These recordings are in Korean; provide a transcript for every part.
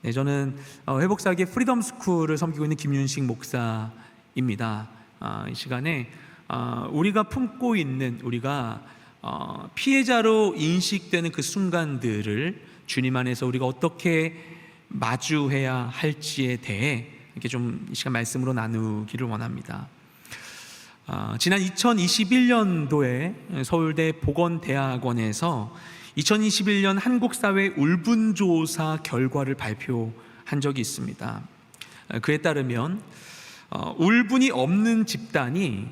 네, 저는 회복사기의 프리덤 스쿨을 섬기고 있는 김윤식 목사입니다. 이 시간에 우리가 품고 있는, 우리가 피해자로 인식되는 그 순간들을 주님 안에서 우리가 어떻게 마주해야 할지에 대해 이렇게 좀 이 시간 말씀으로 나누기를 원합니다. 지난 2021년도에 서울대 보건대학원에서 2021년 한국사회 울분조사 결과를 발표한 적이 있습니다. 그에 따르면 울분이 없는 집단이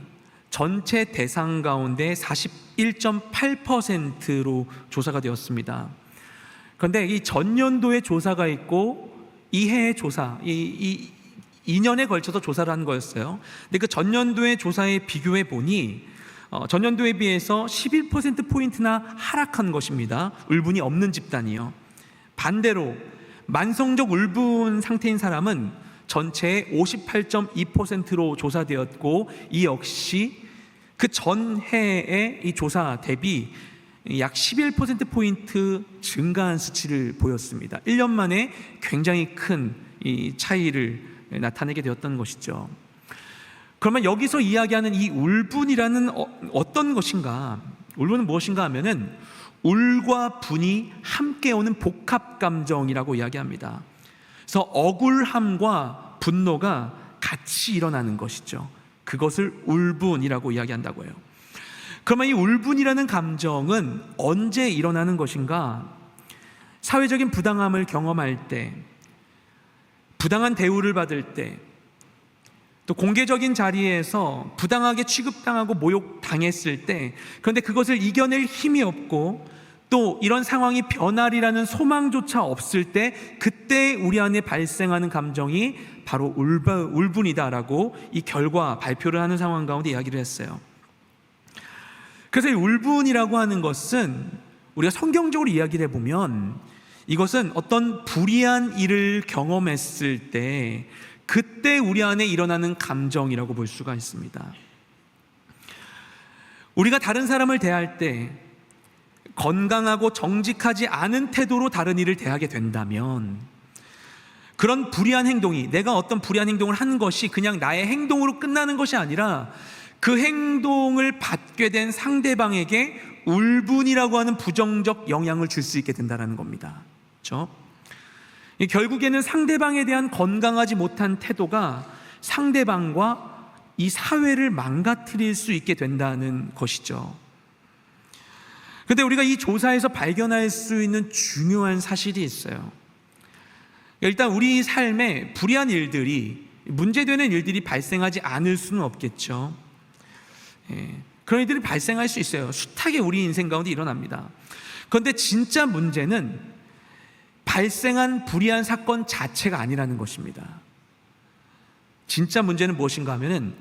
전체 대상 가운데 41.8%로 조사가 되었습니다. 그런데 이 전년도에 조사가 있고 이 해의 조사, 2년에 걸쳐서 조사를 한 거였어요. 근데 그 전년도의 조사에 비교해 보니 전년도에 비해서 11%포인트나 하락한 것입니다. 울분이 없는 집단이요. 반대로 만성적 울분 상태인 사람은 전체의 58.2%로 조사되었고, 이 역시 그 전해의 이 조사 대비 약 11%포인트 증가한 수치를 보였습니다. 1년 만에 굉장히 큰 이 차이를 나타내게 되었던 것이죠. 그러면 여기서 이야기하는 이 울분이라는 어떤 것인가? 울분은 무엇인가 하면은 울과 분이 함께 오는 복합 감정이라고 이야기합니다. 그래서 억울함과 분노가 같이 일어나는 것이죠. 그것을 울분이라고 이야기한다고 해요. 그러면 이 울분이라는 감정은 언제 일어나는 것인가? 사회적인 부당함을 경험할 때, 부당한 대우를 받을 때, 또 공개적인 자리에서 부당하게 취급당하고 모욕당했을 때, 그런데 그것을 이겨낼 힘이 없고 또 이런 상황이 변하리라는 소망조차 없을 때, 그때 우리 안에 발생하는 감정이 바로 울분이다라고 이 결과 발표를 하는 상황 가운데 이야기를 했어요. 그래서 이 울분이라고 하는 것은 우리가 성경적으로 이야기를 해보면 이것은 어떤 불의한 일을 경험했을 때 그때 우리 안에 일어나는 감정이라고 볼 수가 있습니다. 우리가 다른 사람을 대할 때 건강하고 정직하지 않은 태도로 다른 이를 대하게 된다면, 그런 불의한 행동이, 내가 어떤 불의한 행동을 한 것이 그냥 나의 행동으로 끝나는 것이 아니라 그 행동을 받게 된 상대방에게 울분이라고 하는 부정적 영향을 줄 수 있게 된다는 겁니다. 그렇죠? 결국에는 상대방에 대한 건강하지 못한 태도가 상대방과 이 사회를 망가뜨릴 수 있게 된다는 것이죠. 그런데 우리가 이 조사에서 발견할 수 있는 중요한 사실이 있어요. 일단 우리 삶에 불의한 일들이, 문제되는 일들이 발생하지 않을 수는 없겠죠. 그런 일들이 발생할 수 있어요. 숱하게 우리 인생 가운데 일어납니다. 그런데 진짜 문제는 발생한 불의한 사건 자체가 아니라는 것입니다. 진짜 문제는 무엇인가 하면은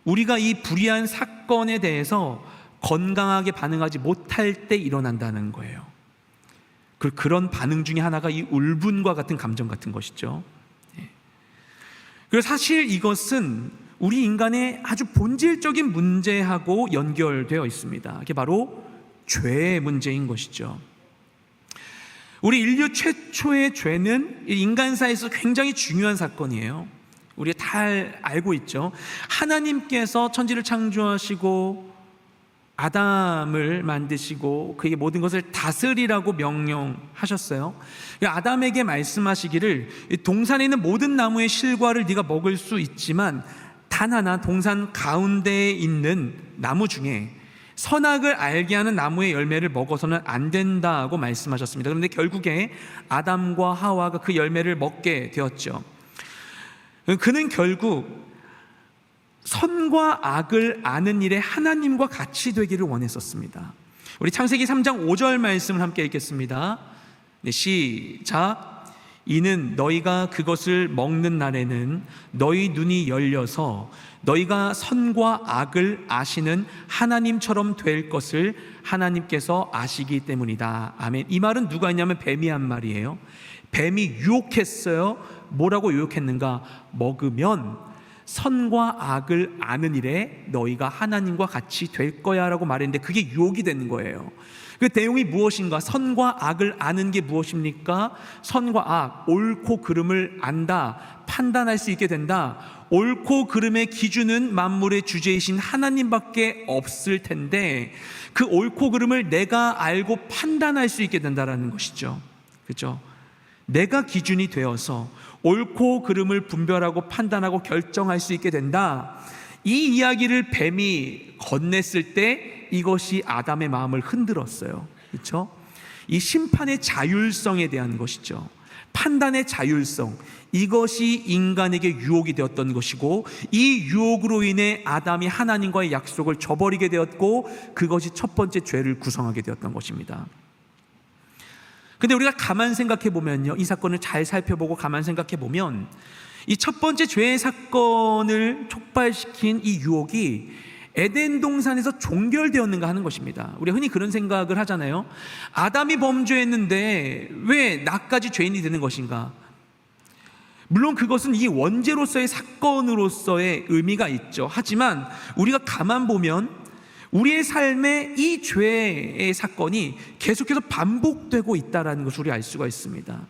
우리가 이 불의한 사건에 대해서 건강하게 반응하지 못할 때 일어난다는 거예요. 그런 반응 중에 하나가 이 울분과 같은 감정 같은 것이죠. 그래서 사실 이것은 우리 인간의 아주 본질적인 문제하고 연결되어 있습니다. 이게 바로 죄의 문제인 것이죠. 우리 인류 최초의 죄는 인간사에서 굉장히 중요한 사건이에요. 우리가 다 알고 있죠. 하나님께서 천지를 창조하시고 아담을 만드시고 그에게 모든 것을 다스리라고 명령하셨어요. 아담에게 말씀하시기를, 동산에 있는 모든 나무의 실과를 네가 먹을 수 있지만 단 하나, 동산 가운데에 있는 나무 중에 선악을 알게 하는 나무의 열매를 먹어서는 안 된다고 말씀하셨습니다. 그런데 결국에 아담과 하와가 그 열매를 먹게 되었죠. 그는 결국 선과 악을 아는 일에 하나님과 같이 되기를 원했었습니다. 우리 창세기 3장 5절 말씀을 함께 읽겠습니다. 네, 시작. 이는 너희가 그것을 먹는 날에는 너희 눈이 열려서 너희가 선과 악을 아시는 하나님처럼 될 것을 하나님께서 아시기 때문이다. 아멘. 이 말은 누가 했냐면 뱀이 한 말이에요. 뱀이 유혹했어요. 뭐라고 유혹했는가? 먹으면 선과 악을 아는 일에 너희가 하나님과 같이 될 거야 라고 말했는데 그게 유혹이 되는 거예요. 그 내용이 무엇인가? 선과 악을 아는 게 무엇입니까? 선과 악, 옳고 그름을 안다, 판단할 수 있게 된다. 옳고 그름의 기준은 만물의 주제이신 하나님밖에 없을 텐데 그 옳고 그름을 내가 알고 판단할 수 있게 된다라는 것이죠. 그렇죠? 내가 기준이 되어서 옳고 그름을 분별하고 판단하고 결정할 수 있게 된다. 이 이야기를 뱀이 건넸을 때 이것이 아담의 마음을 흔들었어요. 그렇죠? 이 심판의 자율성에 대한 것이죠. 판단의 자율성, 이것이 인간에게 유혹이 되었던 것이고 이 유혹으로 인해 아담이 하나님과의 약속을 저버리게 되었고 그것이 첫 번째 죄를 구성하게 되었던 것입니다. 근데 우리가 가만 생각해 보면요, 이 사건을 잘 살펴보고 가만 생각해 보면 이 첫 번째 죄의 사건을 촉발시킨 이 유혹이 에덴 동산에서 종결되었는가 하는 것입니다. 우리가 흔히 그런 생각을 하잖아요. 아담이 범죄했는데 왜 나까지 죄인이 되는 것인가? 물론 그것은 이 원죄로서의 사건으로서의 의미가 있죠. 하지만 우리가 가만 보면 우리의 삶에 이 죄의 사건이 계속해서 반복되고 있다는 것을 우리 알 수가 있습니다.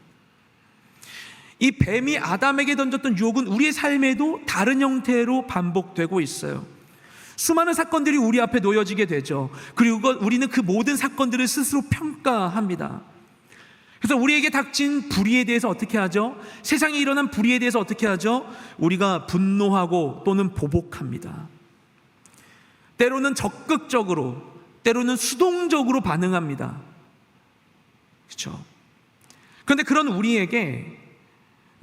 이 뱀이 아담에게 던졌던 유혹은 우리의 삶에도 다른 형태로 반복되고 있어요. 수많은 사건들이 우리 앞에 놓여지게 되죠. 그리고 우리는 그 모든 사건들을 스스로 평가합니다. 그래서 우리에게 닥친 불의에 대해서 어떻게 하죠? 세상에 일어난 불의에 대해서 어떻게 하죠? 우리가 분노하고 또는 보복합니다. 때로는 적극적으로, 때로는 수동적으로 반응합니다. 그렇죠? 그런데 그런 우리에게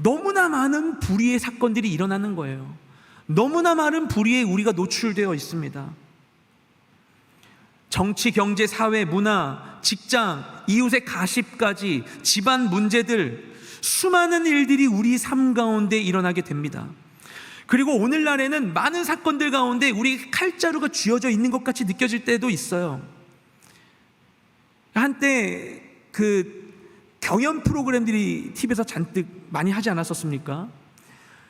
너무나 많은 불의의 사건들이 일어나는 거예요. 너무나 많은 불의에 우리가 노출되어 있습니다. 정치, 경제, 사회, 문화, 직장, 이웃의 가십까지 집안 문제들, 수많은 일들이 우리 삶 가운데 일어나게 됩니다. 그리고 오늘날에는 많은 사건들 가운데 우리 칼자루가 쥐어져 있는 것 같이 느껴질 때도 있어요. 한때 그 경연 프로그램들이 TV에서 잔뜩 많이 하지 않았었습니까?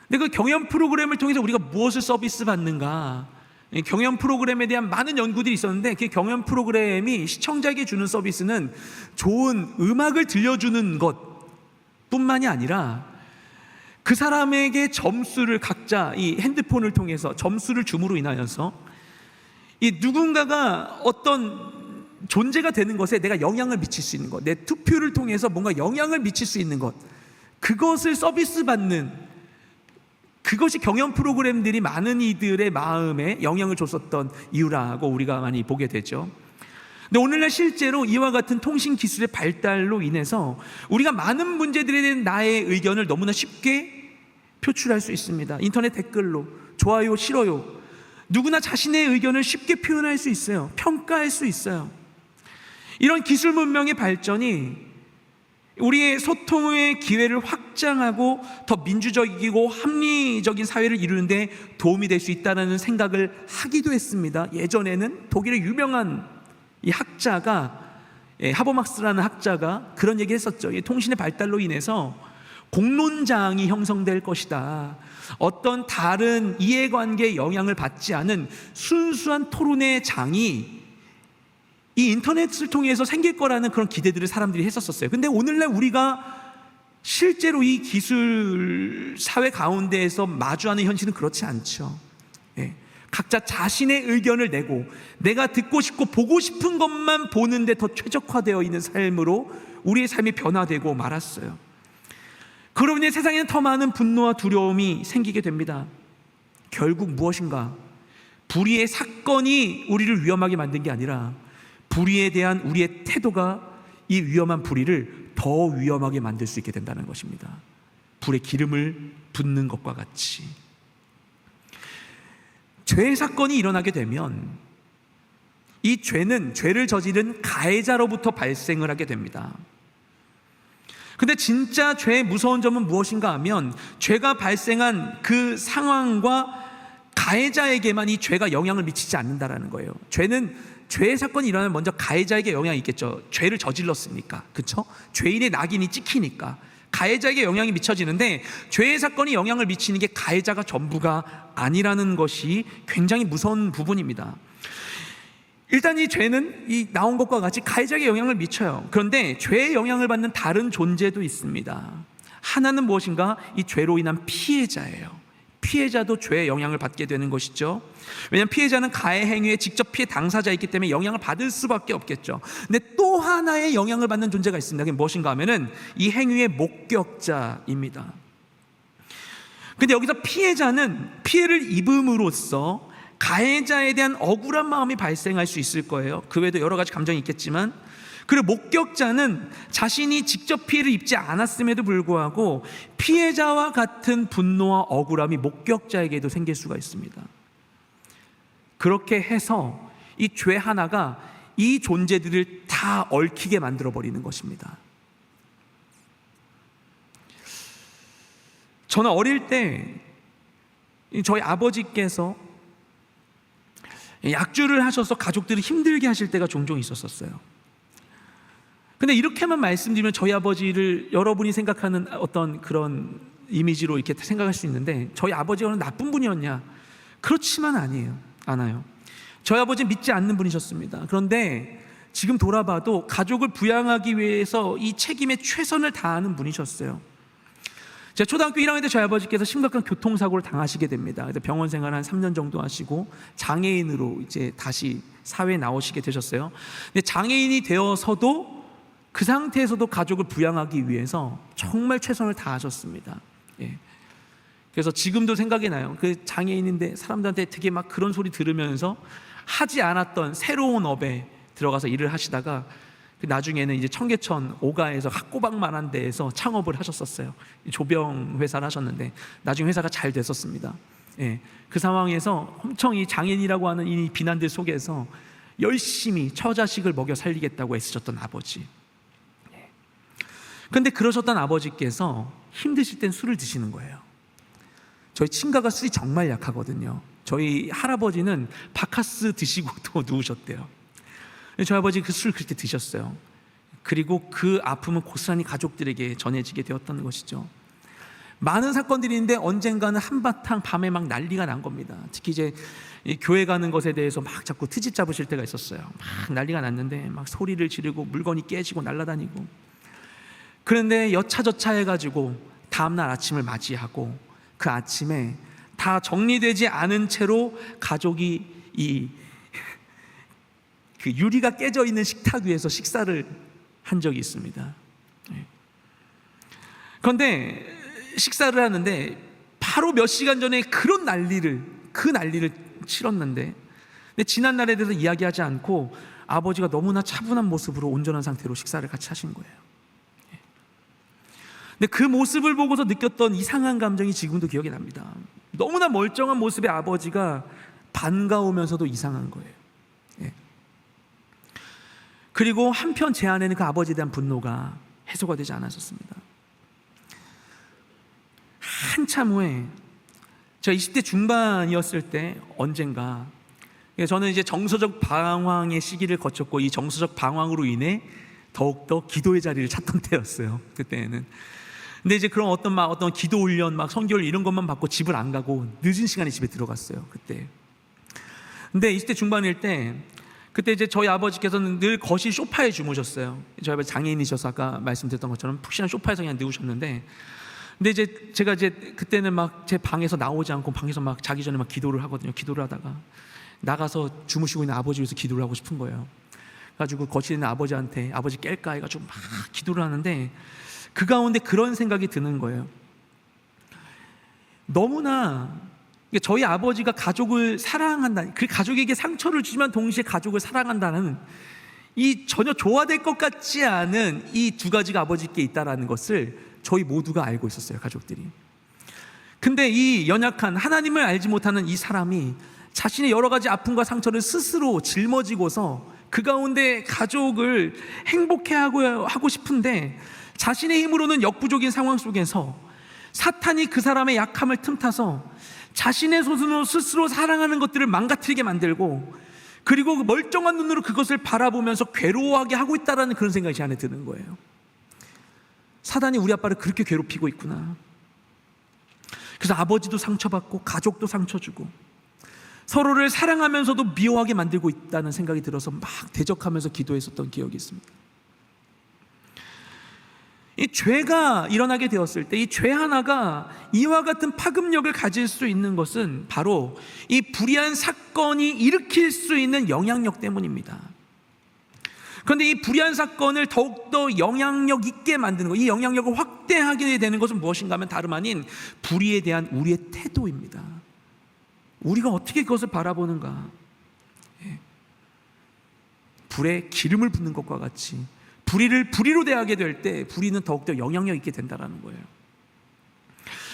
근데 그 경연 프로그램을 통해서 우리가 무엇을 서비스 받는가? 경연 프로그램에 대한 많은 연구들이 있었는데 그 경연 프로그램이 시청자에게 주는 서비스는 좋은 음악을 들려주는 것 뿐만이 아니라 그 사람에게 점수를 각자 이 핸드폰을 통해서 점수를 줌으로 인하여서 이 누군가가 어떤 존재가 되는 것에 내가 영향을 미칠 수 있는 것, 내 투표를 통해서 뭔가 영향을 미칠 수 있는 것, 그것을 서비스 받는, 그것이 경연 프로그램들이 많은 이들의 마음에 영향을 줬었던 이유라고 우리가 많이 보게 되죠. 근데 오늘날 실제로 이와 같은 통신 기술의 발달로 인해서 우리가 많은 문제들에 대한 나의 의견을 너무나 쉽게 표출할 수 있습니다. 인터넷 댓글로 좋아요, 싫어요, 누구나 자신의 의견을 쉽게 표현할 수 있어요. 평가할 수 있어요. 이런 기술 문명의 발전이 우리의 소통의 기회를 확장하고 더 민주적이고 합리적인 사회를 이루는데 도움이 될 수 있다는 생각을 하기도 했습니다. 예전에는 독일의 유명한 이 학자가, 하버막스라는 학자가 그런 얘기를 했었죠. 통신의 발달로 인해서 공론장이 형성될 것이다. 어떤 다른 이해관계에 영향을 받지 않은 순수한 토론의 장이 이 인터넷을 통해서 생길 거라는 그런 기대들을 사람들이 했었어요. 근데 오늘날 우리가 실제로 이 기술 사회 가운데에서 마주하는 현실은 그렇지 않죠. 각자 자신의 의견을 내고 내가 듣고 싶고 보고 싶은 것만 보는데 더 최적화되어 있는 삶으로 우리의 삶이 변화되고 말았어요. 그로 인해 세상에는 더 많은 분노와 두려움이 생기게 됩니다. 결국 무엇인가? 불의의 사건이 우리를 위험하게 만든 게 아니라 불의에 대한 우리의 태도가 이 위험한 불의를 더 위험하게 만들 수 있게 된다는 것입니다. 불에 기름을 붓는 것과 같이 죄의 사건이 일어나게 되면 이 죄는 죄를 저지른 가해자로부터 발생을 하게 됩니다. 근데 진짜 죄의 무서운 점은 무엇인가 하면 죄가 발생한 그 상황과 가해자에게만 이 죄가 영향을 미치지 않는다라는 거예요. 죄의 사건이 일어나면 먼저 가해자에게 영향이 있겠죠. 죄를 저질렀으니까, 그렇죠? 죄인의 낙인이 찍히니까 가해자에게 영향이 미쳐지는데 죄의 사건이 영향을 미치는 게 가해자가 전부가 아니라는 것이 굉장히 무서운 부분입니다. 일단 이 죄는 이 나온 것과 같이 가해자에게 영향을 미쳐요. 그런데 죄의 영향을 받는 다른 존재도 있습니다. 하나는 무엇인가? 이 죄로 인한 피해자예요. 피해자도 죄의 영향을 받게 되는 것이죠. 왜냐하면 피해자는 가해 행위에 직접 피해 당사자이기 때문에 영향을 받을 수밖에 없겠죠. 근데 또 하나의 영향을 받는 존재가 있습니다. 그게 무엇인가 하면은 이 행위의 목격자입니다. 근데 여기서 피해자는 피해를 입음으로써 가해자에 대한 억울한 마음이 발생할 수 있을 거예요. 그 외에도 여러 가지 감정이 있겠지만, 그리고 목격자는 자신이 직접 피해를 입지 않았음에도 불구하고 피해자와 같은 분노와 억울함이 목격자에게도 생길 수가 있습니다. 그렇게 해서 이 죄 하나가 이 존재들을 다 얽히게 만들어 버리는 것입니다. 저는 어릴 때 저희 아버지께서 약주를 하셔서 가족들을 힘들게 하실 때가 종종 있었어요. 근데 이렇게만 말씀드리면 저희 아버지를 여러분이 생각하는 어떤 그런 이미지로 이렇게 생각할 수 있는데, 저희 아버지가 나쁜 분이었냐? 그렇지만 않아요. 저희 아버지는 믿지 않는 분이셨습니다. 그런데 지금 돌아봐도 가족을 부양하기 위해서 이 책임에 최선을 다하는 분이셨어요. 제가 초등학교 1학년 때 저희 아버지께서 심각한 교통사고를 당하시게 됩니다. 그래서 병원 생활 한 3년 정도 하시고 장애인으로 이제 다시 사회에 나오시게 되셨어요. 근데 장애인이 되어서도 그 상태에서도 가족을 부양하기 위해서 정말 최선을 다하셨습니다. 그래서 지금도 생각이 나요. 그 장애인인데 사람들한테 되게 막 그런 소리 들으면서 하지 않았던 새로운 업에 들어가서 일을 하시다가 나중에는 이제 청계천 오가에서 학고박만한 데에서 창업을 하셨었어요. 조병 회사를 하셨는데 나중에 회사가 잘 됐었습니다. 그 상황에서 엄청 이 장애인이라고 하는 이 비난들 속에서 열심히 처자식을 먹여 살리겠다고 애쓰셨던 아버지. 그런데 그러셨던 아버지께서 힘드실 땐 술을 드시는 거예요. 저희 친가가 술이 정말 약하거든요. 저희 할아버지는 바카스 드시고도 누우셨대요. 저희 아버지 그 술 그렇게 드셨어요. 그리고 그 아픔은 고스란히 가족들에게 전해지게 되었던 것이죠. 많은 사건들이 있는데 언젠가는 한바탕 밤에 막 난리가 난 겁니다. 특히 이제 교회 가는 것에 대해서 막 자꾸 트집 잡으실 때가 있었어요. 막 난리가 났는데 막 소리를 지르고 물건이 깨지고 날아다니고. 그런데 여차저차 해가지고 다음날 아침을 맞이하고 그 아침에 다 정리되지 않은 채로 가족이 그 유리가 깨져 있는 식탁 위에서 식사를 한 적이 있습니다. 그런데 식사를 하는데 바로 몇 시간 전에 그 난리를 치렀는데, 근데 지난 날에 대해서 이야기하지 않고 아버지가 너무나 차분한 모습으로 온전한 상태로 식사를 같이 하신 거예요. 근데 그 모습을 보고서 느꼈던 이상한 감정이 지금도 기억이 납니다. 너무나 멀쩡한 모습의 아버지가 반가우면서도 이상한 거예요. 그리고 한편 제 안에는 그 아버지에 대한 분노가 해소가 되지 않았었습니다. 한참 후에 제가 20대 중반이었을 때 언젠가, 저는 이제 정서적 방황의 시기를 거쳤고 이 정서적 방황으로 인해 더욱더 기도의 자리를 찾던 때였어요. 그때는. 근데 이제 그런 어떤 기도 훈련, 막 성결 이런 것만 받고 집을 안 가고 늦은 시간에 집에 들어갔어요. 그때. 근데 20대 중반일 때, 그때 이제 저희 아버지께서는 늘 거실 소파에 주무셨어요. 저희 아버지 장애인이셔서 아까 말씀드렸던 것처럼 푹신한 소파에서 그냥 누우셨는데, 근데 이제 제가 이제 그때는 막 제 방에서 나오지 않고 방에서 막 자기 전에 막 기도를 하거든요. 기도를 하다가 나가서 주무시고 있는 아버지 위해서 기도를 하고 싶은 거예요. 그래가지고 거실에 있는 아버지한테 아버지 깰까 해가지고 막 기도를 하는데, 그 가운데 그런 생각이 드는 거예요. 너무나 저희 아버지가 가족을 사랑한다, 그 가족에게 상처를 주지만 동시에 가족을 사랑한다는 이 전혀 조화될 것 같지 않은 이 두 가지가 아버지께 있다는 것을 저희 모두가 알고 있었어요, 가족들이. 근데 이 연약한 하나님을 알지 못하는 이 사람이 자신의 여러 가지 아픔과 상처를 스스로 짊어지고서 그 가운데 가족을 행복해 하고 싶은데, 자신의 힘으로는 역부족인 상황 속에서 사탄이 그 사람의 약함을 틈타서 자신의 손으로 스스로 사랑하는 것들을 망가뜨리게 만들고, 그리고 그 멀쩡한 눈으로 그것을 바라보면서 괴로워하게 하고 있다는 그런 생각이 제 안에 드는 거예요. 사단이 우리 아빠를 그렇게 괴롭히고 있구나. 그래서 아버지도 상처받고 가족도 상처 주고, 서로를 사랑하면서도 미워하게 만들고 있다는 생각이 들어서 막 대적하면서 기도했었던 기억이 있습니다. 이 죄가 일어나게 되었을 때 이 죄 하나가 이와 같은 파급력을 가질 수 있는 것은 바로 이 불의한 사건이 일으킬 수 있는 영향력 때문입니다. 그런데 이 불의한 사건을 더욱더 영향력 있게 만드는 것, 이 영향력을 확대하게 되는 것은 무엇인가 하면 다름 아닌 불의에 대한 우리의 태도입니다. 우리가 어떻게 그것을 바라보는가. 불에 기름을 붓는 것과 같이 불의를 불의로 대하게 될 때 불의는 더욱더 영향력 있게 된다는 거예요.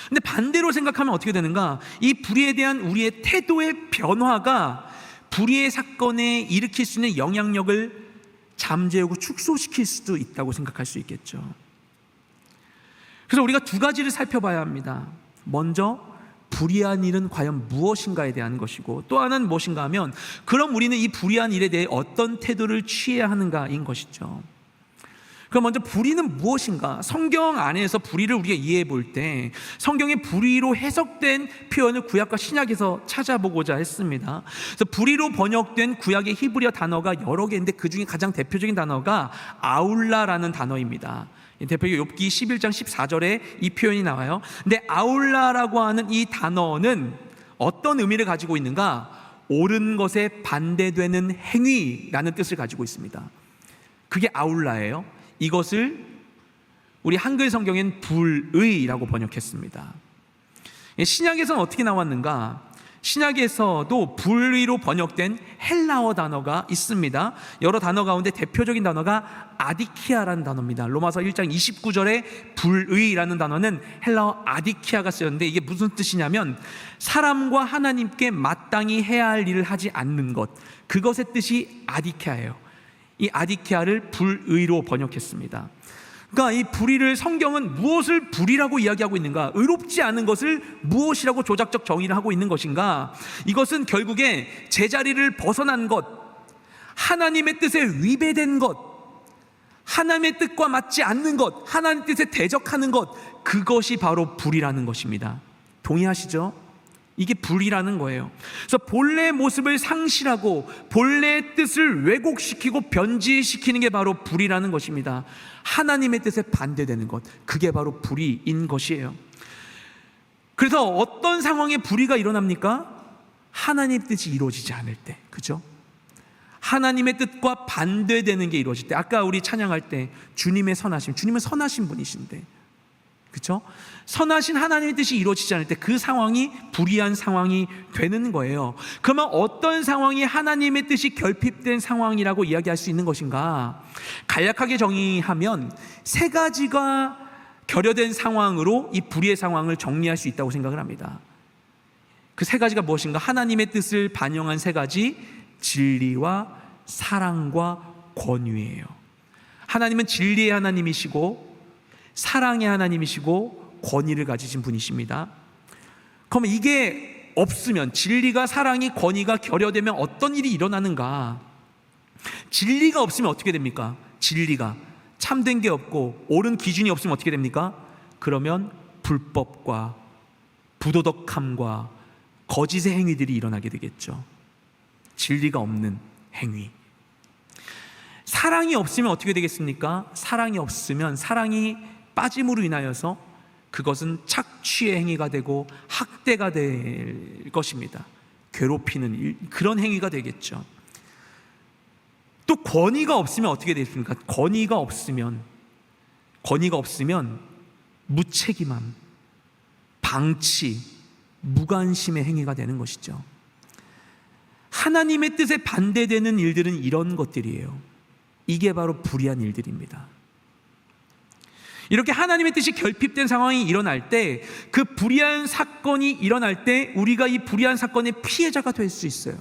근데 반대로 생각하면 어떻게 되는가? 이 불의에 대한 우리의 태도의 변화가 불의의 사건에 일으킬 수 있는 영향력을 잠재우고 축소시킬 수도 있다고 생각할 수 있겠죠. 그래서 우리가 두 가지를 살펴봐야 합니다. 먼저 불의한 일은 과연 무엇인가에 대한 것이고, 또 하나는 무엇인가 하면 그럼 우리는 이 불의한 일에 대해 어떤 태도를 취해야 하는가인 것이죠. 그럼 먼저 불의는 무엇인가? 성경 안에서 불의를 우리가 이해해 볼 때 성경의 불의로 해석된 표현을 구약과 신약에서 찾아보고자 했습니다. 그래서 불의로 번역된 구약의 히브리어 단어가 여러 개인데 그 중에 가장 대표적인 단어가 아울라라는 단어입니다. 대표적으로 욥기 11장 14절에 이 표현이 나와요. 근데 아울라라고 하는 이 단어는 어떤 의미를 가지고 있는가? 옳은 것에 반대되는 행위라는 뜻을 가지고 있습니다. 그게 아울라예요. 이것을 우리 한글 성경엔 불의라고 번역했습니다. 신약에서는 어떻게 나왔는가? 신약에서도 불의로 번역된 헬라어 단어가 있습니다. 여러 단어 가운데 대표적인 단어가 아디키아라는 단어입니다. 로마서 1장 29절에 불의라는 단어는 헬라어 아디키아가 쓰였는데 이게 무슨 뜻이냐면 사람과 하나님께 마땅히 해야 할 일을 하지 않는 것, 그것의 뜻이 아디키아예요. 이 아디키아를 불의로 번역했습니다. 그러니까 이 불의를 성경은 무엇을 불의라고 이야기하고 있는가? 의롭지 않은 것을 무엇이라고 조작적 정의를 하고 있는 것인가? 이것은 결국에 제자리를 벗어난 것, 하나님의 뜻에 위배된 것, 하나님의 뜻과 맞지 않는 것, 하나님 뜻에 대적하는 것, 그것이 바로 불의라는 것입니다. 동의하시죠? 이게 불의라는 거예요. 그래서 본래의 모습을 상실하고 본래의 뜻을 왜곡시키고 변질시키는 게 바로 불의라는 것입니다. 하나님의 뜻에 반대되는 것, 그게 바로 불의인 것이에요. 그래서 어떤 상황에 불의가 일어납니까? 하나님의 뜻이 이루어지지 않을 때, 그죠? 하나님의 뜻과 반대되는 게 이루어질 때, 아까 우리 찬양할 때 주님의 선하심, 주님은 선하신 분이신데, 그렇죠? 선하신 하나님의 뜻이 이루어지지 않을 때 그 상황이 불의한 상황이 되는 거예요. 그러면 어떤 상황이 하나님의 뜻이 결핍된 상황이라고 이야기할 수 있는 것인가? 간략하게 정의하면 세 가지가 결여된 상황으로 이 불의의 상황을 정리할 수 있다고 생각을 합니다. 그 세 가지가 무엇인가? 하나님의 뜻을 반영한 세 가지, 진리와 사랑과 권위예요. 하나님은 진리의 하나님이시고 사랑의 하나님이시고 권위를 가지신 분이십니다. 그럼 이게 없으면, 진리가 사랑이 권위가 결여되면 어떤 일이 일어나는가? 진리가 없으면 어떻게 됩니까? 진리가 참된 게 없고 옳은 기준이 없으면 어떻게 됩니까? 그러면 불법과 부도덕함과 거짓의 행위들이 일어나게 되겠죠. 진리가 없는 행위. 사랑이 없으면 어떻게 되겠습니까? 사랑이 없으면 사랑이 빠짐으로 인하여서 그것은 착취의 행위가 되고 학대가 될 것입니다. 괴롭히는 그런 행위가 되겠죠. 또 권위가 없으면 어떻게 되겠습니까? 권위가 없으면 무책임함, 방치, 무관심의 행위가 되는 것이죠. 하나님의 뜻에 반대되는 일들은 이런 것들이에요. 이게 바로 불의한 일들입니다. 이렇게 하나님의 뜻이 결핍된 상황이 일어날 때, 그 불의한 사건이 일어날 때 우리가 이 불의한 사건의 피해자가 될 수 있어요.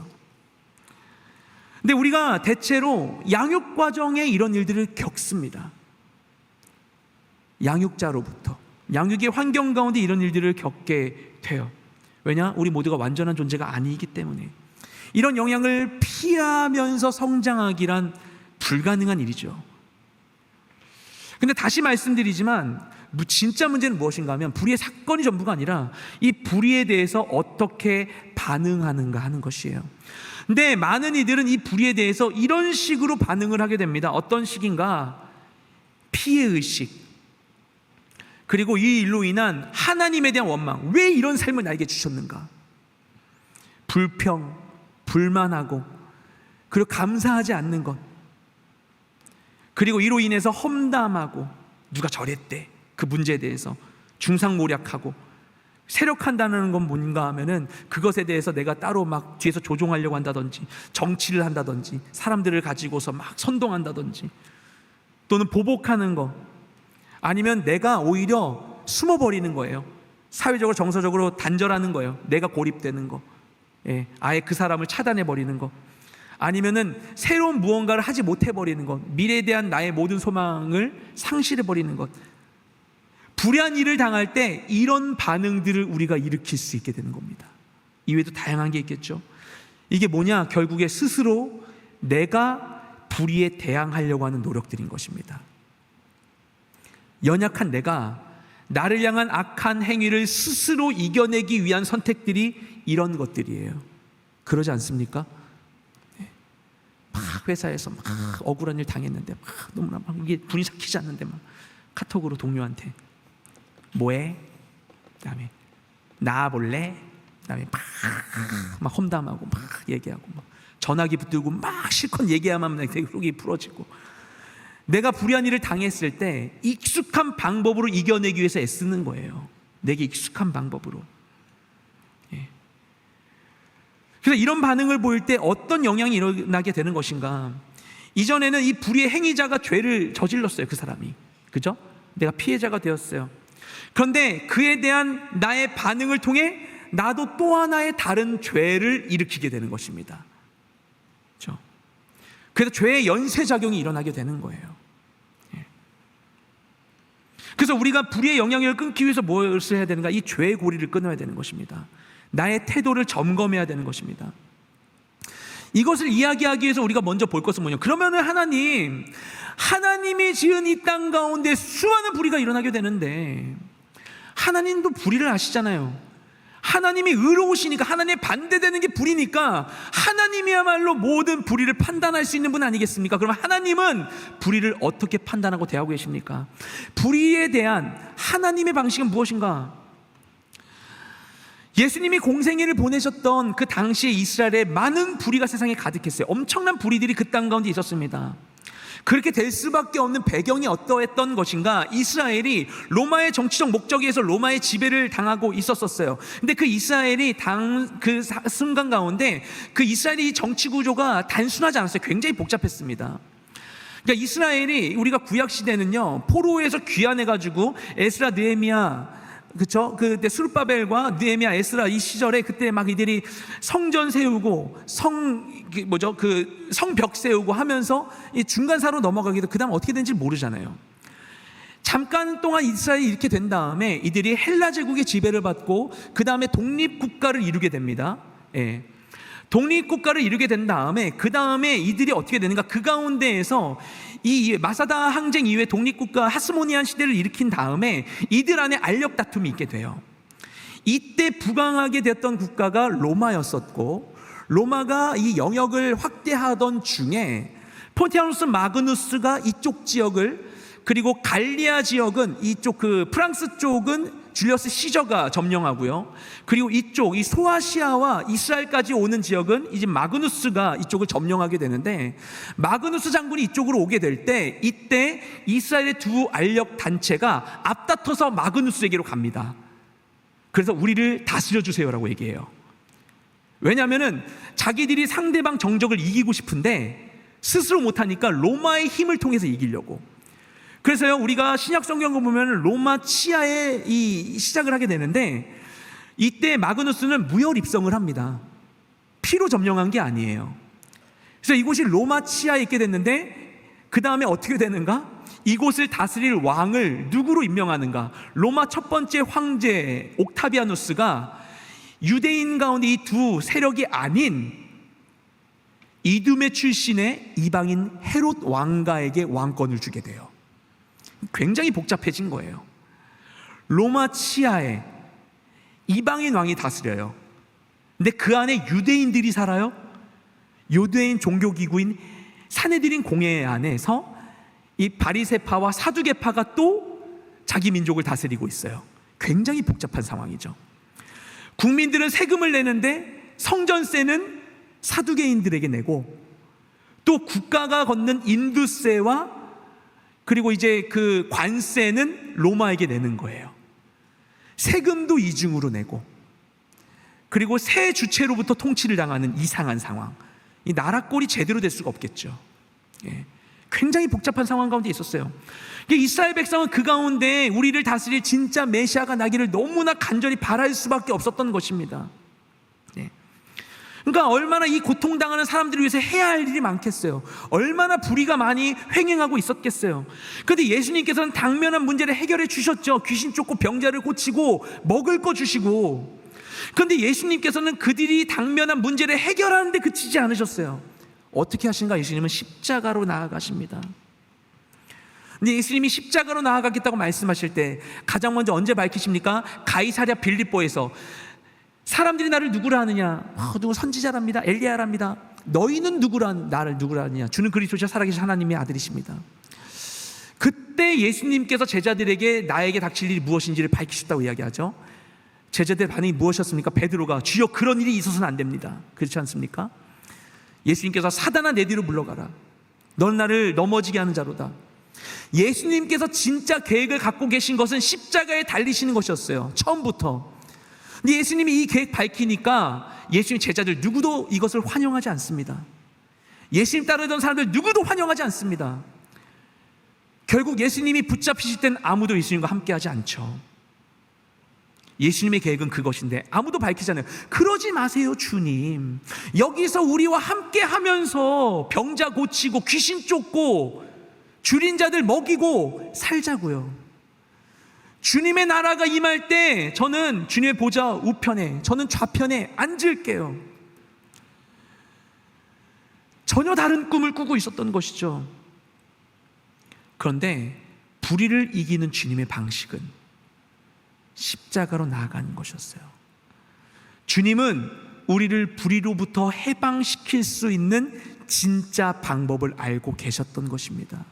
근데 우리가 대체로 양육 과정에 이런 일들을 겪습니다. 양육자로부터, 양육의 환경 가운데 이런 일들을 겪게 돼요. 왜냐? 우리 모두가 완전한 존재가 아니기 때문에. 이런 영향을 피하면서 성장하기란 불가능한 일이죠. 근데 다시 말씀드리지만 진짜 문제는 무엇인가 하면 불의의 사건이 전부가 아니라 이 불의에 대해서 어떻게 반응하는가 하는 것이에요. 근데 많은 이들은 이 불의에 대해서 이런 식으로 반응을 하게 됩니다. 어떤 식인가? 피해의식, 그리고 이 일로 인한 하나님에 대한 원망. 왜 이런 삶을 나에게 주셨는가? 불평, 불만하고, 그리고 감사하지 않는 것, 그리고 이로 인해서 험담하고, 누가 저랬대, 그 문제에 대해서 중상모략하고, 세력한다는 건 뭔가 하면은 그것에 대해서 내가 따로 막 뒤에서 조종하려고 한다든지, 정치를 한다든지, 사람들을 가지고서 막 선동한다든지, 또는 보복하는 거, 아니면 내가 오히려 숨어버리는 거예요. 사회적으로 정서적으로 단절하는 거예요. 내가 고립되는 거, 아예 그 사람을 차단해버리는 거, 아니면은 새로운 무언가를 하지 못해버리는 것, 미래에 대한 나의 모든 소망을 상실해버리는 것. 불의한 일을 당할 때 이런 반응들을 우리가 일으킬 수 있게 되는 겁니다. 이외에도 다양한 게 있겠죠. 이게 뭐냐? 결국에 스스로 내가 불의에 대항하려고 하는 노력들인 것입니다. 연약한 내가 나를 향한 악한 행위를 스스로 이겨내기 위한 선택들이 이런 것들이에요. 그러지 않습니까? 막 회사에서 막 억울한 일 당했는데 막 너무나 막 이게 분이 삭히지 않는데 막 카톡으로 동료한테 뭐해? 그다음에 나와볼래? 그다음에 막 험담하고 막 얘기하고 막 전화기 붙들고 막 실컷 얘기하면 되게 속이 풀어지고, 내가 불의한 일을 당했을 때 익숙한 방법으로 이겨내기 위해서 애쓰는 거예요. 내게 익숙한 방법으로. 그래서 이런 반응을 보일 때 어떤 영향이 일어나게 되는 것인가? 이전에는 이 불의의 행위자가 죄를 저질렀어요. 그 사람이, 그죠? 내가 피해자가 되었어요. 그런데 그에 대한 나의 반응을 통해 나도 또 하나의 다른 죄를 일으키게 되는 것입니다. 그렇죠? 그래서 죄의 연쇄작용이 일어나게 되는 거예요. 그래서 우리가 불의의 영향력을 끊기 위해서 무엇을 해야 되는가? 이 죄의 고리를 끊어야 되는 것입니다. 나의 태도를 점검해야 되는 것입니다. 이것을 이야기하기 위해서 우리가 먼저 볼 것은 뭐냐? 그러면은 하나님이 지은 이 땅 가운데 수많은 불의가 일어나게 되는데, 하나님도 불의를 아시잖아요. 하나님이 의로우시니까, 하나님에 반대되는 게 불의니까 하나님이야말로 모든 불의를 판단할 수 있는 분 아니겠습니까? 그러면 하나님은 불의를 어떻게 판단하고 대하고 계십니까? 불의에 대한 하나님의 방식은 무엇인가? 예수님이 공생애를 보내셨던 그 당시에 이스라엘에 많은 불의가 세상에 가득했어요. 엄청난 불의들이 그 땅 가운데 있었습니다. 그렇게 될 수밖에 없는 배경이 어떠했던 것인가? 이스라엘이 로마의 정치적 목적에 의해서 로마의 지배를 당하고 있었어요. 근데 그 이스라엘이 그 순간 가운데 그 이스라엘의 정치 구조가 단순하지 않았어요. 굉장히 복잡했습니다. 그러니까 이스라엘이, 우리가 구약 시대는요, 포로에서 귀환해가지고 에스라, 느헤미야, 그렇죠? 그때 스룹바벨과 느헤미야, 에스라 이 시절에 그때 막 이들이 성전 세우고 성벽 세우고 하면서 이 중간사로 넘어가기도, 그 다음 어떻게 되는지 모르잖아요. 잠깐 동안 이스라엘이 이렇게 된 다음에 이들이 헬라 제국의 지배를 받고 그 다음에 독립국가를 이루게 됩니다. 독립국가를 이루게 된 다음에 그 다음에 이들이 어떻게 되는가? 그 가운데에서 이 마사다 항쟁 이후에 독립국가 하스모니안 시대를 일으킨 다음에 이들 안에 알력 다툼이 있게 돼요. 이때 부강하게 됐던 국가가 로마였었고, 로마가 이 영역을 확대하던 중에 폰티아누스 마그누스가 이쪽 지역을, 그리고 갈리아 지역은 이쪽 그 프랑스 쪽은 줄리어스 시저가 점령하고요. 그리고 이쪽 이 소아시아와 이스라엘까지 오는 지역은 이제 마그누스가 이쪽을 점령하게 되는데, 마그누스 장군이 이쪽으로 오게 될 때 이때 이스라엘의 두 알력 단체가 앞다퉈서 마그누스에게로 갑니다. 그래서 우리를 다스려 주세요라고 얘기해요. 왜냐하면은 자기들이 상대방 정적을 이기고 싶은데 스스로 못하니까 로마의 힘을 통해서 이기려고. 그래서요, 우리가 신약 성경을 보면 로마 치하에 시작을 하게 되는데, 이때 마그누스는 무혈 입성을 합니다. 피로 점령한 게 아니에요. 그래서 이곳이 로마 치하에 있게 됐는데, 그 다음에 어떻게 되는가? 이곳을 다스릴 왕을 누구로 임명하는가? 로마 첫 번째 황제 옥타비아누스가 유대인 가운데 이 두 세력이 아닌 이두메 출신의 이방인 헤롯 왕가에게 왕권을 주게 돼요. 굉장히 복잡해진 거예요. 로마 치하에 이방인 왕이 다스려요. 근데 그 안에 유대인들이 살아요. 유대인 종교기구인 사내들인 공회 안에서 이 바리새파와 사두개파가 또 자기 민족을 다스리고 있어요. 굉장히 복잡한 상황이죠. 국민들은 세금을 내는데 성전세는 사두개인들에게 내고, 또 국가가 걷는 인두세와 그리고 이제 그 관세는 로마에게 내는 거예요. 세금도 이중으로 내고, 그리고 새 주체로부터 통치를 당하는 이상한 상황. 이 나라 꼴이 제대로 될 수가 없겠죠. 예. 굉장히 복잡한 상황 가운데 있었어요. 이스라엘 백성은 그 가운데 우리를 다스릴 진짜 메시아가 나기를 너무나 간절히 바랄 수밖에 없었던 것입니다. 예. 그러니까 얼마나 이 고통당하는 사람들을 위해서 해야 할 일이 많겠어요. 얼마나 불의가 많이 횡행하고 있었겠어요. 그런데 예수님께서는 당면한 문제를 해결해 주셨죠. 귀신 쫓고 병자를 고치고 먹을 거 주시고. 그런데 예수님께서는 그들이 당면한 문제를 해결하는데 그치지 않으셨어요. 어떻게 하신가? 예수님은 십자가로 나아가십니다. 근데 예수님이 십자가로 나아가겠다고 말씀하실 때 가장 먼저 언제 밝히십니까? 가이사랴 빌립보에서 사람들이 나를 누구라 하느냐? 누구 선지자랍니다. 엘리야랍니다. 너희는 나를 누구라 하느냐? 주는 그리스도시요 살아계신 하나님의 아들이십니다. 그때 예수님께서 제자들에게 나에게 닥칠 일이 무엇인지를 밝히셨다고 이야기하죠. 제자들의 반응이 무엇이었습니까? 베드로가 주여 그런 일이 있어서는 안 됩니다. 그렇지 않습니까? 예수님께서 사단아 내 뒤로 물러가라. 넌 나를 넘어지게 하는 자로다. 예수님께서 진짜 계획을 갖고 계신 것은 십자가에 달리시는 것이었어요. 처음부터. 근데 예수님이 이 계획 밝히니까 예수님 제자들 누구도 이것을 환영하지 않습니다. 예수님 따르던 사람들 누구도 환영하지 않습니다. 결국 예수님이 붙잡히실 땐 아무도 예수님과 함께하지 않죠. 예수님의 계획은 그것인데 아무도 밝히잖아요. 그러지 마세요 주님. 여기서 우리와 함께 하면서 병자 고치고 귀신 쫓고 줄인 자들 먹이고 살자고요. 주님의 나라가 임할 때 저는 주님의 보좌 우편에, 저는 좌편에 앉을게요. 전혀 다른 꿈을 꾸고 있었던 것이죠. 그런데 불의를 이기는 주님의 방식은 십자가로 나아가는 것이었어요. 주님은 우리를 불의로부터 해방시킬 수 있는 진짜 방법을 알고 계셨던 것입니다.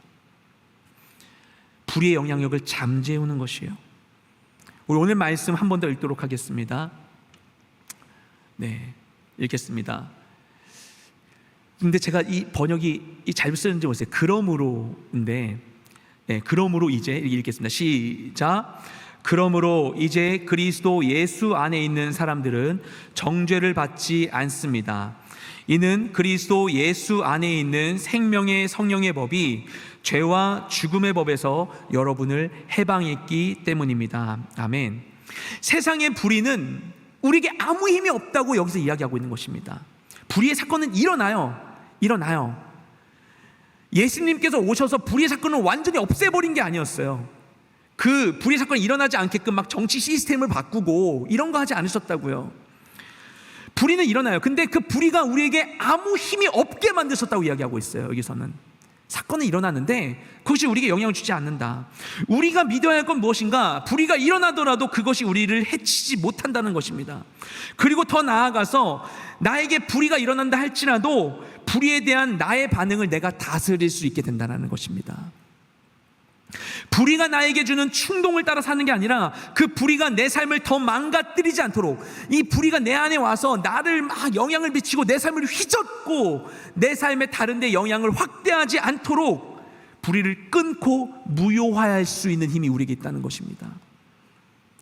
불의의 영향력을 잠재우는 것이에요. 우리 오늘 말씀 한 번 더 읽도록 하겠습니다. 네, 읽겠습니다. 근데 제가 이 번역이 잘못 쓰는지 모르겠어요. 그러므로인데, 네, 그러므로 이제 읽겠습니다. 시작. 그러므로 이제 그리스도 예수 안에 있는 사람들은 정죄를 받지 않습니다. 이는 그리스도 예수 안에 있는 생명의 성령의 법이 죄와 죽음의 법에서 여러분을 해방했기 때문입니다. 아멘. 세상의 불의는 우리에게 아무 힘이 없다고 여기서 이야기하고 있는 것입니다. 불의의 사건은 일어나요. 예수님께서 오셔서 불의의 사건을 완전히 없애버린 게 아니었어요. 그 불의의 사건이 일어나지 않게끔 막 정치 시스템을 바꾸고 이런 거 하지 않으셨다고요. 불의는 일어나요. 근데 그 불의가 우리에게 아무 힘이 없게 만드셨다고 이야기하고 있어요. 여기서는 사건은 일어나는데 그것이 우리에게 영향을 주지 않는다. 우리가 믿어야 할 건 무엇인가? 불의가 일어나더라도 그것이 우리를 해치지 못한다는 것입니다. 그리고 더 나아가서 나에게 불의가 일어난다 할지라도 불의에 대한 나의 반응을 내가 다스릴 수 있게 된다는 것입니다. 불의가 나에게 주는 충동을 따라 사는 게 아니라 그 불의가 내 삶을 더 망가뜨리지 않도록, 이 불의가 내 안에 와서 나를 막 영향을 미치고 내 삶을 휘젓고 내 삶의 다른 데 영향을 확대하지 않도록 불의를 끊고 무효화할 수 있는 힘이 우리에게 있다는 것입니다.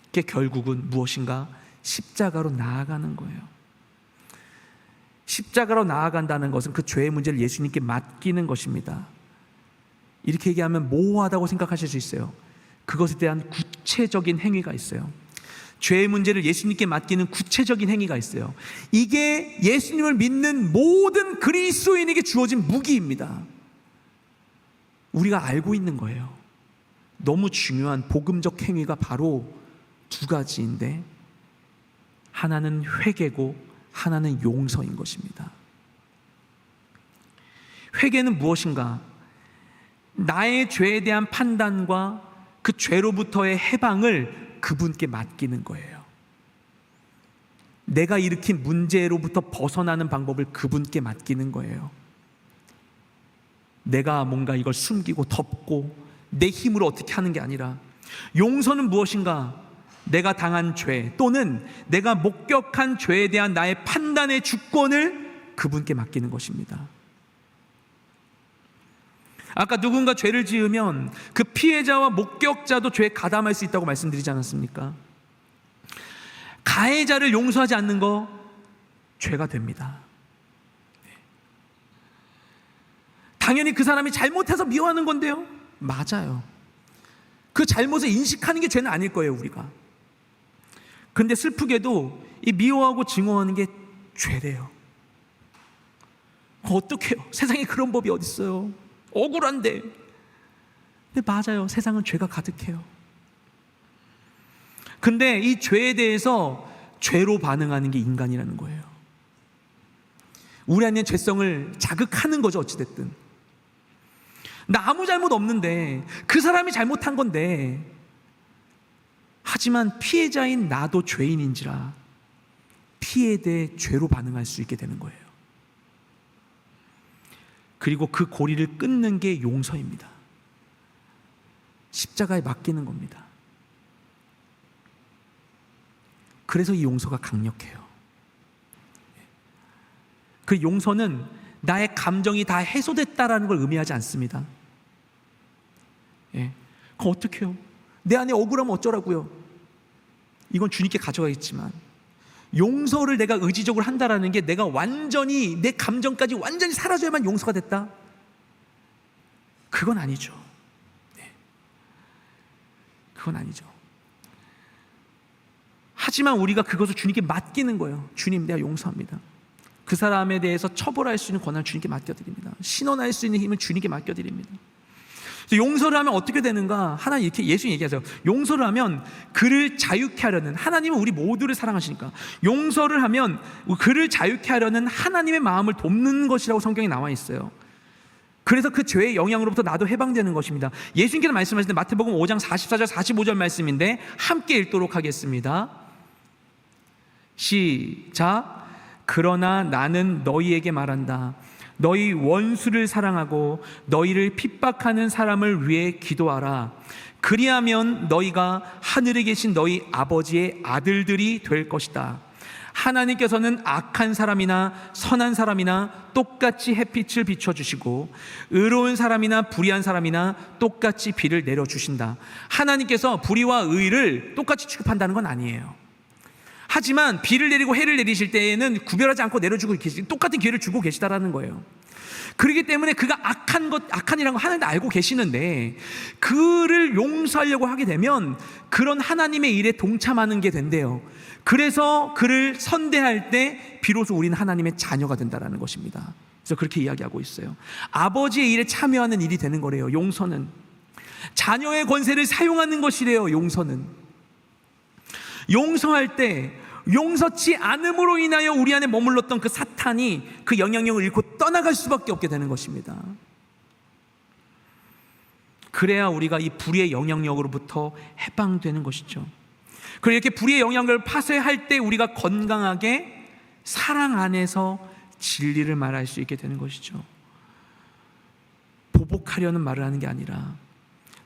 그게 결국은 무엇인가? 십자가로 나아가는 거예요. 십자가로 나아간다는 것은 그 죄의 문제를 예수님께 맡기는 것입니다. 이렇게 얘기하면 모호하다고 생각하실 수 있어요. 그것에 대한 구체적인 행위가 있어요. 죄의 문제를 예수님께 맡기는 구체적인 행위가 있어요. 이게 예수님을 믿는 모든 그리스도인에게 주어진 무기입니다. 우리가 알고 있는 거예요. 너무 중요한 복음적 행위가 바로 두 가지인데, 하나는 회개고 하나는 용서인 것입니다. 회개는 무엇인가? 나의 죄에 대한 판단과 그 죄로부터의 해방을 그분께 맡기는 거예요. 내가 일으킨 문제로부터 벗어나는 방법을 그분께 맡기는 거예요. 내가 뭔가 이걸 숨기고 덮고 내 힘으로 어떻게 하는 게 아니라, 용서는 무엇인가? 내가 당한 죄 또는 내가 목격한 죄에 대한 나의 판단의 주권을 그분께 맡기는 것입니다. 아까 누군가 죄를 지으면 그 피해자와 목격자도 죄에 가담할 수 있다고 말씀드리지 않았습니까? 가해자를 용서하지 않는 거 죄가 됩니다. 당연히 그 사람이 잘못해서 미워하는 건데요, 맞아요. 그 잘못을 인식하는 게 죄는 아닐 거예요, 우리가. 그런데 슬프게도 이 미워하고 증오하는 게 죄래요. 어떡해요? 세상에 그런 법이 어디 있어요? 억울한데. 근데 맞아요, 세상은 죄가 가득해요. 근데 이 죄에 대해서 죄로 반응하는 게 인간이라는 거예요. 우리 안에 죄성을 자극하는 거죠, 어찌됐든. 나 아무 잘못 없는데, 그 사람이 잘못한 건데, 하지만 피해자인 나도 죄인인지라 피해에 대해 죄로 반응할 수 있게 되는 거예요. 그리고 그 고리를 끊는 게 용서입니다. 십자가에 맡기는 겁니다. 그래서 이 용서가 강력해요. 그 용서는 나의 감정이 다 해소됐다라는 걸 의미하지 않습니다. 그럼 어떡해요? 내 안에 억울하면 어쩌라고요? 이건 주님께 가져가겠지만, 용서를 내가 의지적으로 한다라는 게 내가 완전히 내 감정까지 완전히 사라져야만 용서가 됐다? 그건 아니죠. 그건 아니죠. 하지만 우리가 그것을 주님께 맡기는 거예요. 주님, 내가 용서합니다. 그 사람에 대해서 처벌할 수 있는 권한을 주님께 맡겨드립니다. 신원할 수 있는 힘을 주님께 맡겨드립니다. 용서를 하면 어떻게 되는가? 하나님 이렇게 예수님 얘기하세요. 용서를 하면 그를 자유케 하려는, 하나님은 우리 모두를 사랑하시니까 용서를 하면 그를 자유케 하려는 하나님의 마음을 돕는 것이라고 성경에 나와 있어요. 그래서 그 죄의 영향으로부터 나도 해방되는 것입니다. 예수님께서 말씀하시는 마태복음 5장 44절 45절 말씀인데 함께 읽도록 하겠습니다. 시작. 그러나 나는 너희에게 말한다. 너희 원수를 사랑하고 너희를 핍박하는 사람을 위해 기도하라. 그리하면 너희가 하늘에 계신 너희 아버지의 아들들이 될 것이다. 하나님께서는 악한 사람이나 선한 사람이나 똑같이 햇빛을 비춰주시고 의로운 사람이나 불의한 사람이나 똑같이 비를 내려주신다. 하나님께서 불의와 의를 똑같이 취급한다는 건 아니에요. 하지만 비를 내리고 해를 내리실 때에는 구별하지 않고 내려주고 계시, 똑같은 기회를 주고 계시다라는 거예요. 그렇기 때문에 그가 악한이라는 거 하나님도 알고 계시는데 그를 용서하려고 하게 되면 그런 하나님의 일에 동참하는 게 된대요. 그래서 그를 선대할 때 비로소 우리는 하나님의 자녀가 된다라는 것입니다. 그래서 그렇게 이야기하고 있어요. 아버지의 일에 참여하는 일이 되는 거래요. 용서는 자녀의 권세를 사용하는 것이래요. 용서할 때 용서치 않음으로 인하여 우리 안에 머물렀던 그 사탄이 그 영향력을 잃고 떠나갈 수밖에 없게 되는 것입니다. 그래야 우리가 이 불의의 영향력으로부터 해방되는 것이죠. 그리고 이렇게 불의의 영향력을 파쇄할 때 우리가 건강하게 사랑 안에서 진리를 말할 수 있게 되는 것이죠. 보복하려는 말을 하는 게 아니라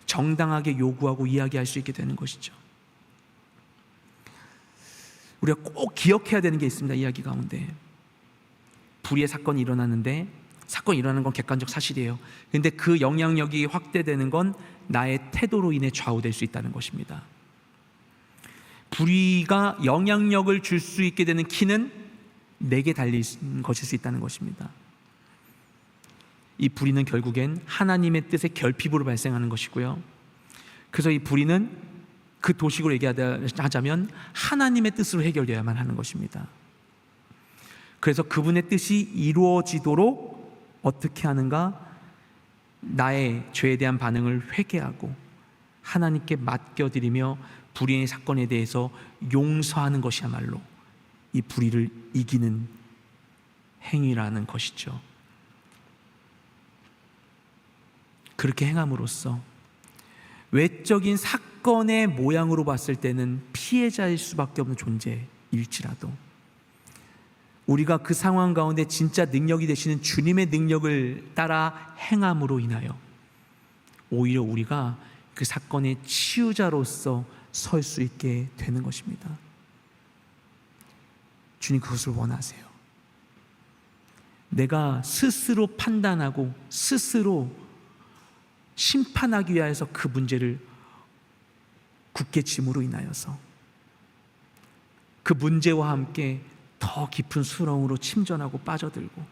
정당하게 요구하고 이야기할 수 있게 되는 것이죠. 우리가 꼭 기억해야 되는 게 있습니다. 이야기 가운데 불의의 사건이 일어나는데, 사건이 일어나는 건 객관적 사실이에요. 그런데 그 영향력이 확대되는 건 나의 태도로 인해 좌우될 수 있다는 것입니다. 불의가 영향력을 줄 수 있게 되는 키는 내게 달린 것일 수 있다는 것입니다. 이 불의는 결국엔 하나님의 뜻의 결핍으로 발생하는 것이고요. 그래서 이 불의는 그 도식으로 얘기하자면 하나님의 뜻으로 해결되어야만 하는 것입니다. 그래서 그분의 뜻이 이루어지도록 어떻게 하는가? 나의 죄에 대한 반응을 회개하고 하나님께 맡겨드리며 불의의 사건에 대해서 용서하는 것이야말로 이 불의를 이기는 행위라는 것이죠. 그렇게 행함으로써 외적인 사건의 모양으로 봤을 때는 피해자일 수밖에 없는 존재일지라도 우리가 그 상황 가운데 진짜 능력이 되시는 주님의 능력을 따라 행함으로 인하여 오히려 우리가 그 사건의 치유자로서 설 수 있게 되는 것입니다. 주님 그것을 원하세요. 내가 스스로 판단하고 스스로 심판하기 위하여서 그 문제를 굳게 짐으로 인하여서 그 문제와 함께 더 깊은 수렁으로 침전하고 빠져들고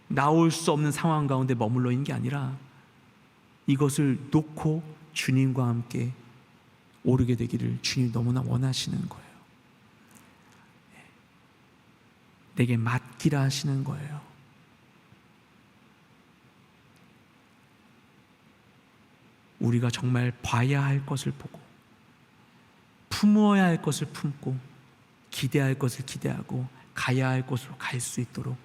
나올 수 없는 상황 가운데 머물러 있는 게 아니라 이것을 놓고 주님과 함께 오르게 되기를 주님 너무나 원하시는 거예요. 내게 맡기라 하시는 거예요. 우리가 정말 봐야 할 것을 보고 품어야 할 것을 품고 기대할 것을 기대하고 가야 할 곳으로 갈 수 있도록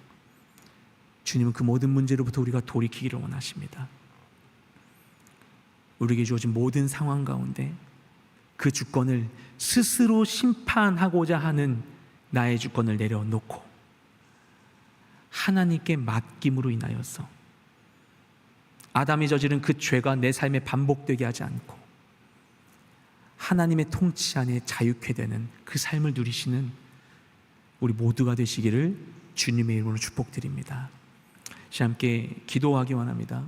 주님은 그 모든 문제로부터 우리가 돌이키기를 원하십니다. 우리에게 주어진 모든 상황 가운데 그 주권을 스스로 심판하고자 하는 나의 주권을 내려놓고 하나님께 맡김으로 인하여서 아담이 저지른 그 죄가 내 삶에 반복되게 하지 않고 하나님의 통치 안에 자유케 되는 그 삶을 누리시는 우리 모두가 되시기를 주님의 이름으로 축복드립니다. 함께 기도하기 원합니다.